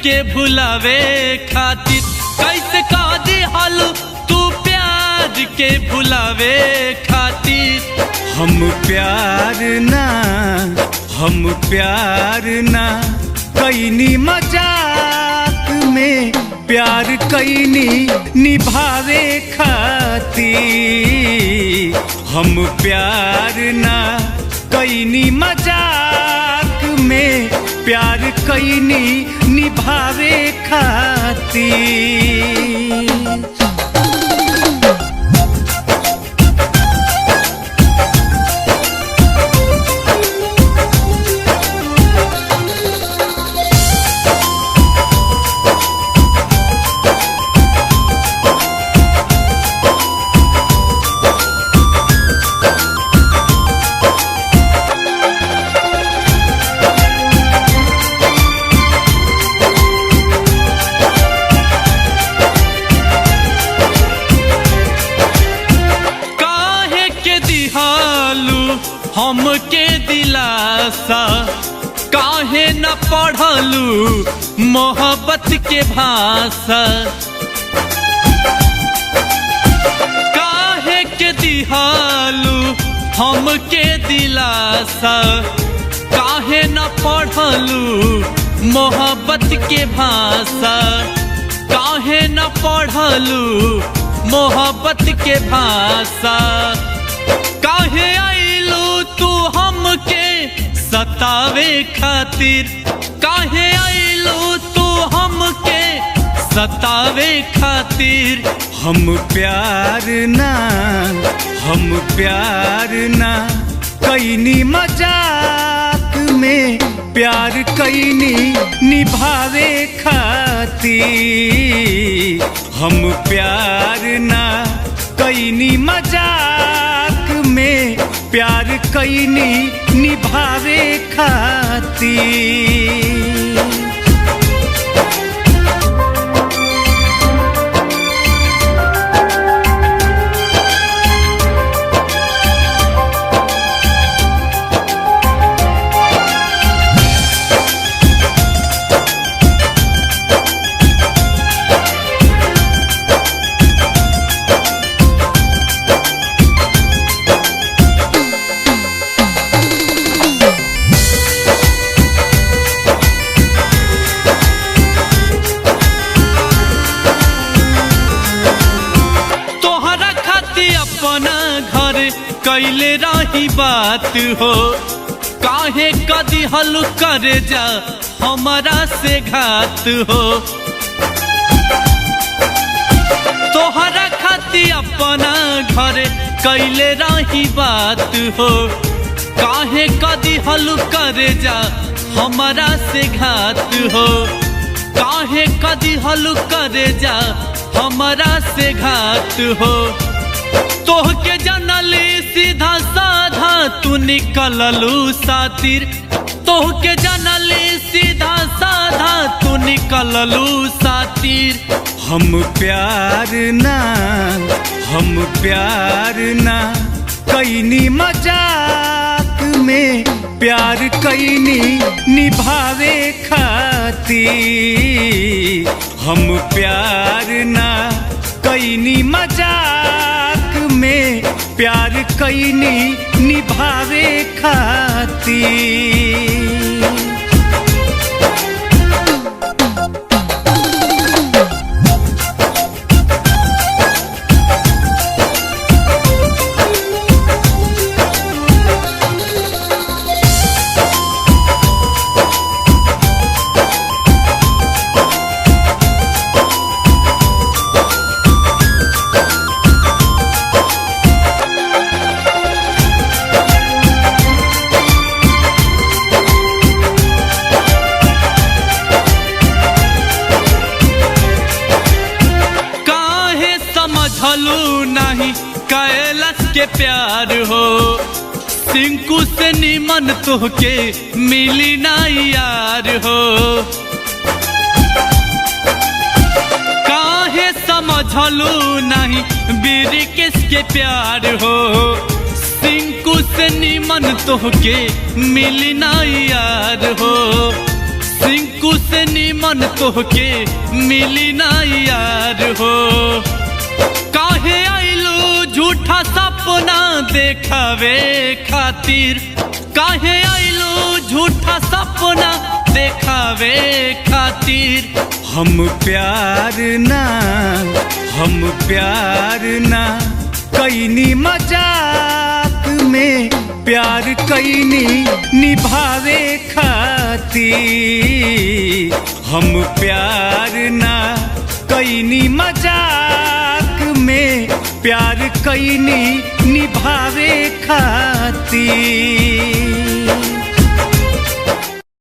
के भुलावे खातिर कैसे कह दिहल तू प्यार के भुलावे खातिर। हम प्यार ना कैनी मजाक में, प्यार कैनी निभावे खातिर। हम प्यार ना कैनी मजाक में, प्यार कैनी निभावे खातिर। हमके दिलासा काहे न पढ़लू मोहब्बत के भाषा। काहे के दिहालू हमके दिलासा काहे न पढ़लू मोहब्बत के भाषा। काहे न पढ़लू मोहब्बत के भाषा। काहे आइलू तू हमके सतावे खातिर। काहे आइलू तू हमके सतावे खातिर। हम प्यार ना कैनी मजाक में, प्यार कैनी निभावे खातिर। हम प्यार ना कैनी मजाक में, प्यार कैनी निभावे खातिर। कैले रही बात हो काहे कदी हल करे जा हमारा से घात हो। तोहरा खाती अपना घर कैले रही बात हो काहे कदी हल करे जा हमारा से घात हो। काहे कदी हल करे जा हमारा से घात हो। तोहके जनली सीधा साधा तू निकललू सातिर। तोहके जनली सीधा साधा तू निकललू सातिर। हम प्यार ना कैनी मजाक में, प्यार कैनी निभावे खातिर। हम प्यार ना कैनी मजाक में, प्यार कैनी निभावे खातिर। नहीं कैलाश के प्यार हो। सिंकू से निमन तोहके मिली ना यार हो। काहे समझलू नहीं बीरी किसके प्यार हो। सिंकू से निमन तोहके मिली ना यार हो। सिंकू से निमन तोहके मिली ना यार हो। काहे आइलू झूठा सपना देखावे खातिर, काहे आइलू झूठा सपना देखावे खातिर। हम प्यार ना कैनी मजाक में, प्यार कैनी निभावे खातिर। हम प्यार ना कैनी मजाक में, प्यार कैनी निभा